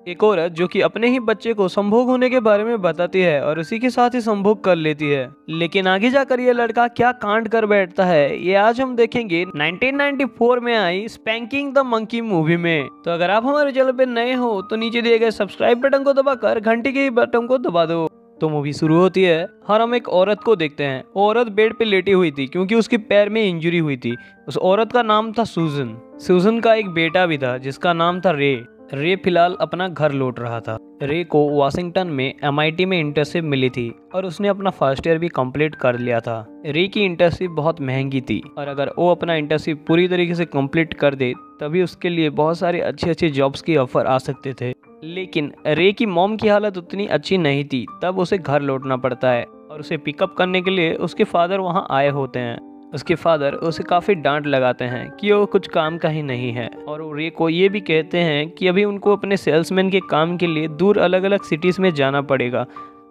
एक औरत जो कि अपने ही बच्चे को संभोग होने के बारे में बताती है और उसी के साथ ही संभोग कर लेती है। लेकिन आगे जाकर ये लड़का क्या कांड कर बैठता है ये आज हम देखेंगे 1994 में आई स्पैंकिंग द मंकी मूवी में। तो अगर आप हमारे चैनल पे नए हो तो नीचे दिए गए सब्सक्राइब बटन को दबाकर घंटी के बटन को दबा दो। तो मूवी शुरू होती है और हम एक औरत को देखते हैं। औरत बेड पे लेटी हुई थी क्योंकि उसके पैर में इंजरी हुई थी। उस औरत का नाम था सूजन। सूजन का एक बेटा भी था जिसका नाम था रे। रे फिलहाल अपना घर लौट रहा था। रे को वाशिंगटन में MIT में इंटर्नशिप मिली थी और उसने अपना फर्स्ट ईयर भी कंप्लीट कर लिया था। रे की इंटर्नशिप बहुत महंगी थी और अगर वो अपना इंटर्नशिप पूरी तरीके से कंप्लीट कर दे तभी उसके लिए बहुत सारे अच्छे जॉब्स की ऑफर आ सकते थे। लेकिन रे की मॉम की हालत उतनी अच्छी नहीं थी, तब उसे घर लौटना पड़ता है और उसे पिकअप करने के लिए उसके फादर वहां आए होते हैं। उसके फादर उसे काफ़ी डांट लगाते हैं कि वो कुछ काम का ही नहीं है और वो रे को ये भी कहते हैं कि अभी उनको अपने सेल्समैन के काम के लिए दूर अलग अलग सिटीज़ में जाना पड़ेगा,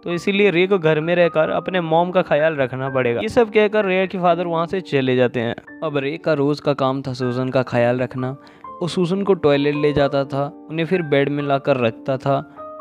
तो इसीलिए रे को घर में रहकर अपने मॉम का ख्याल रखना पड़ेगा। ये सब कहकर रे के फादर वहाँ से चले जाते हैं। अब रे का रोज़ का काम था सूजन का ख्याल रखना। वो सूजन को टॉयलेट ले जाता था, उन्हें फिर बेड में लाकर रखता था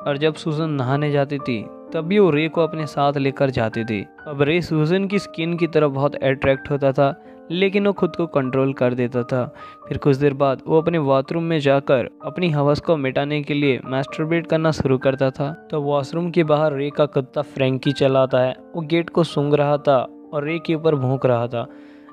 और जब सूजन नहाने जाती थी तभी वो रे को अपने साथ लेकर जाती थी। अब रे सूजन की स्किन की तरफ बहुत अट्रैक्ट होता था लेकिन वो खुद को कंट्रोल कर देता था। फिर कुछ देर बाद वो अपने बाथरूम में जाकर अपनी हवस को मिटाने के लिए मैस्टरबेट करना शुरू करता था। तो वॉशरूम के बाहर रे का कुत्ता फ्रैंकी चलाता है। वो गेट को सूंघ रहा था और रे के ऊपर भौंक रहा था।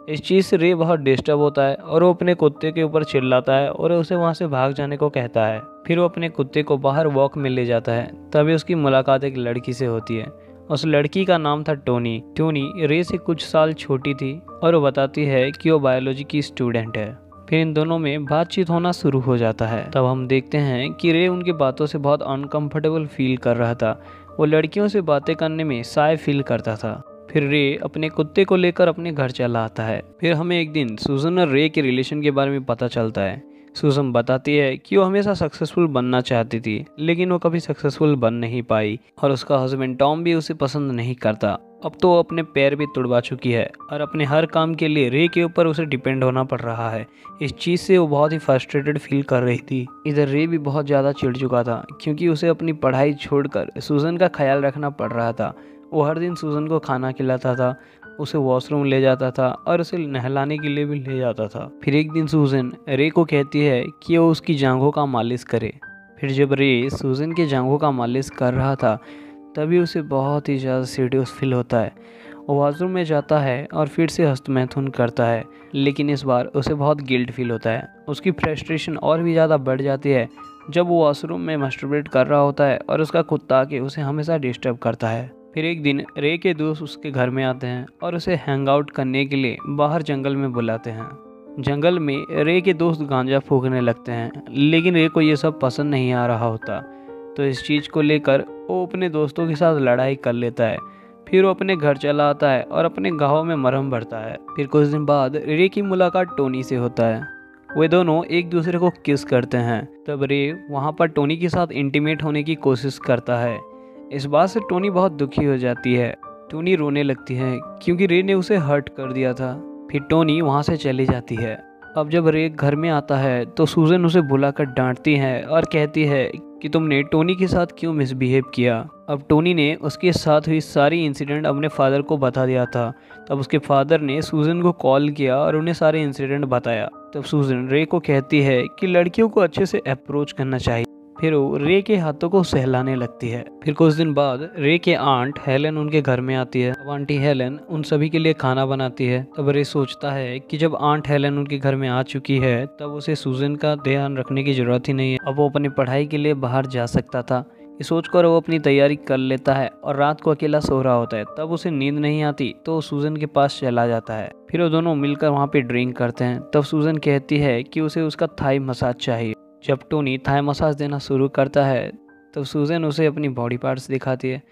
इस चीज़ से रे बहुत डिस्टर्ब होता है और वो अपने कुत्ते के ऊपर चिल्लाता है और उसे वहाँ से भाग जाने को कहता है। फिर वो अपने कुत्ते को बाहर वॉक में ले जाता है। तभी उसकी मुलाकात एक लड़की से होती है। उस लड़की का नाम था टोनी। टोनी रे से कुछ साल छोटी थी और वो बताती है कि वो बायोलॉजी की स्टूडेंट है। फिर इन दोनों में बातचीत होना शुरू हो जाता है। तब हम देखते हैं कि रे उनकी बातों से बहुत अनकंफर्टेबल फील कर रहा था। वो लड़कियों से बातें करने में शाय फील करता था। फिर रे अपने कुत्ते को लेकर अपने घर चला आता है। फिर हमें एक दिन सूजन और रे के रिलेशन के बारे में पता चलता है। सूजन बताती है कि वो हमेशा सक्सेसफुल बनना चाहती थी लेकिन वो कभी सक्सेसफुल बन नहीं पाई और उसका हस्बैंड टॉम भी उसे पसंद नहीं करता। अब तो वो अपने पैर भी तुड़वा चुकी है और अपने हर काम के लिए रे के ऊपर उसे डिपेंड होना पड़ रहा है। इस चीज़ से वो बहुत ही फ्रस्ट्रेटेड फील कर रही थी। इधर रे भी बहुत ज़्यादा चिढ़ चुका था क्योंकि उसे अपनी पढ़ाई छोड़कर सूजन का ख्याल रखना पड़ रहा था। वो हर दिन सूजन को खाना खिलाता था, उसे वॉशरूम ले जाता था और उसे नहलाने के लिए भी ले जाता था। फिर एक दिन सूजन रे को कहती है कि वो उसकी जांघों का मालिश करे। फिर जब रे सूजन के जांघों का मालिश कर रहा था तभी उसे बहुत ही ज़्यादा सीरियस फील होता है। वो वॉशरूम में जाता है और फिर से हस्तमैथुन करता है लेकिन इस बार उसे बहुत गिल्ट फील होता है। उसकी फ्रस्ट्रेशन और भी ज़्यादा बढ़ जाती है जब वो वॉशरूम में मास्टरबेट कर रहा होता है और उसका कुत्ता आके उसे हमेशा डिस्टर्ब करता है। फिर एक दिन रे के दोस्त उसके घर में आते हैं और उसे हैंग आउट करने के लिए बाहर जंगल में बुलाते हैं। जंगल में रे के दोस्त गांजा फूकने लगते हैं लेकिन रे को ये सब पसंद नहीं आ रहा होता, तो इस चीज़ को लेकर वो अपने दोस्तों के साथ लड़ाई कर लेता है। फिर वो अपने घर चला आता है और अपने घावों में मरहम भरता है। फिर कुछ दिन बाद रे की मुलाकात टोनी से होता है। वे दोनों एक दूसरे को किस करते हैं। तब रे वहाँ पर टोनी के साथ इंटीमेट होने की कोशिश करता है। इस बात से टोनी बहुत दुखी हो जाती है। टोनी रोने लगती है क्योंकि रे ने उसे हर्ट कर दिया था। फिर टोनी वहाँ से चली जाती है। अब जब रे घर में आता है तो सूजन उसे बुलाकर डांटती है और कहती है कि तुमने टोनी के साथ क्यों मिसबिहेव किया। अब टोनी ने उसके साथ हुई सारी इंसिडेंट अपने फादर को बता दिया था। तब उसके फादर ने सूजन को कॉल किया और उन्हें सारे इंसिडेंट बताया। तब सूजन रे को कहती है कि लड़कियों को अच्छे से अप्रोच करना चाहिए। फिर वो रे के हाथों को सहलाने लगती है। फिर कुछ दिन बाद रे के आंट हेलन उनके घर में आती है। अब आंटी हेलन उन सभी के लिए खाना बनाती है। तब रे सोचता है कि जब आंट हेलन उनके घर में आ चुकी है तब उसे सूजन का ध्यान रखने की जरूरत ही नहीं है। अब वो अपनी पढ़ाई के लिए बाहर जा सकता था। ये सोचकर वो अपनी तैयारी कर लेता है और रात को अकेला सो रहा होता है। तब उसे नींद नहीं आती तो वो सूजन के पास चला जाता है। फिर वो दोनों मिलकर वहाँ पे ड्रिंक करते हैं। तब सूजन कहती है कि उसे उसका थाई मसाज चाहिए। जब टोनी थाई मसाज देना शुरू करता है तब सूजन उसे अपनी बॉडी पार्ट्स दिखाती है।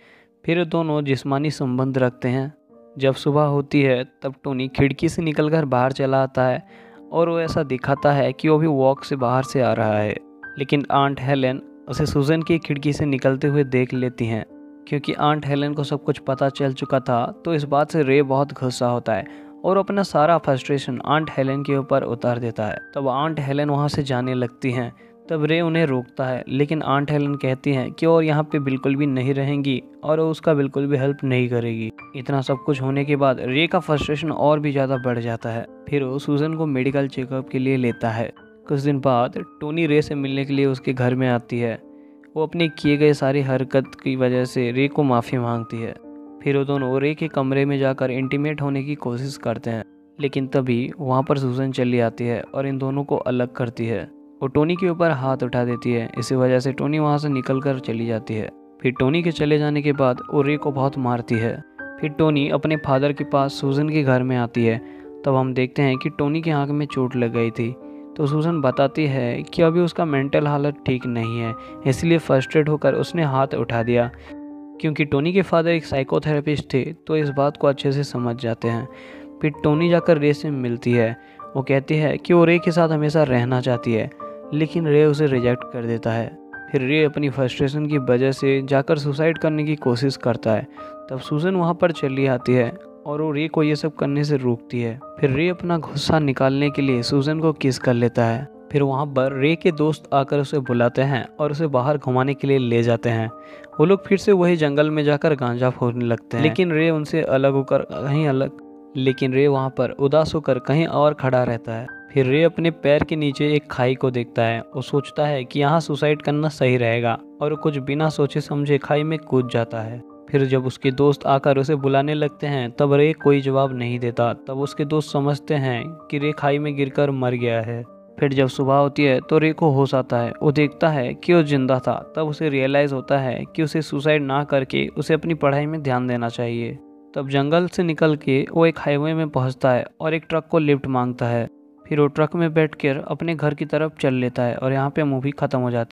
फिर दोनों जिस्मानी संबंध रखते हैं। जब सुबह होती है तब टोनी खिड़की से निकलकर बाहर चला आता है और वो ऐसा दिखाता है कि वो भी वॉक से बाहर से आ रहा है। लेकिन आंट हेलन उसे सूजन की खिड़की से निकलते हुए देख लेती हैं। क्योंकि आंट हेलन को सब कुछ पता चल चुका था तो इस बात से रे बहुत गुस्सा होता है और अपना सारा फ्रस्ट्रेशन आंट हेलन के ऊपर उतार देता है। तब आंट हेलन वहाँ से जाने लगती हैं। तब रे उन्हें रोकता है, लेकिन आंट हेलन कहती हैं कि और यहाँ पे बिल्कुल भी नहीं रहेंगी और वो उसका बिल्कुल भी हेल्प नहीं करेगी। इतना सब कुछ होने के बाद रे का फ्रस्ट्रेशन और भी ज़्यादा बढ़ जाता है। फिर वो सूजन को मेडिकल चेकअप के लिए लेता है। कुछ दिन बाद टोनी रे से मिलने के लिए उसके घर में आती है। वो अपने किए गए सारी हरकत की वजह से रे को माफ़ी मांगती है। फिर वो दोनों रे के कमरे में जाकर इंटीमेट होने की कोशिश करते हैं, लेकिन तभी वहाँ पर सूजन चली आती है और इन दोनों को अलग करती है। वो टोनी के ऊपर हाथ उठा देती है। इसी वजह से टोनी वहाँ से निकल कर चली जाती है। फिर टोनी के चले जाने के बाद वो रे को बहुत मारती है। फिर टोनी अपने फादर के पास सूजन के घर में आती है। तब हम देखते हैं कि टोनी की आँख में चोट लग गई थी। तो सूजन बताती है कि अभी उसका मेंटल हालत ठीक नहीं है, इसलिए फर्स्ट्रेट होकर उसने हाथ उठा दिया। क्योंकि टोनी के फादर एक साइकोथेरेपिस्ट थे तो इस बात को अच्छे से समझ जाते हैं। फिर टोनी जाकर रे से मिलती है। वो कहती है कि वो रे के साथ हमेशा रहना चाहती है, लेकिन रे उसे रिजेक्ट कर देता है। फिर रे अपनी फ्रस्ट्रेशन की वजह से जाकर सुसाइड करने की कोशिश करता है। तब सूजन वहाँ पर चली आती है और वो रे को ये सब करने से रोकती है। फिर रे अपना गुस्सा निकालने के लिए सूजन को किस कर लेता है। फिर वहाँ पर रे के दोस्त आकर उसे बुलाते हैं और उसे बाहर घुमाने के लिए ले जाते हैं। वो लोग फिर से वही जंगल में जाकर गांजा फोड़ने लगते हैं, लेकिन रे वहाँ पर उदास होकर कहीं और खड़ा रहता है। फिर रे अपने पैर के नीचे एक खाई को देखता है। वो सोचता है कि यहाँ सुसाइड करना सही रहेगा और वो कुछ बिना सोचे समझे खाई में कूद जाता है। फिर जब उसके दोस्त आकर उसे बुलाने लगते हैं तब रे कोई जवाब नहीं देता। तब उसके दोस्त समझते हैं कि रे खाई में गिरकर मर गया है। फिर जब सुबह होती है तो रे को होश आता है। वो देखता है कि वो जिंदा था। तब उसे रियलाइज़ होता है कि उसे सुसाइड ना करके उसे अपनी पढ़ाई में ध्यान देना चाहिए। तब जंगल से निकल के वो एक हाईवे में पहुंचता है और एक ट्रक को लिफ्ट मांगता है। फिर वो ट्रक में बैठकर अपने घर की तरफ चल लेता है और यहाँ पे मूवी खत्म हो जाती है।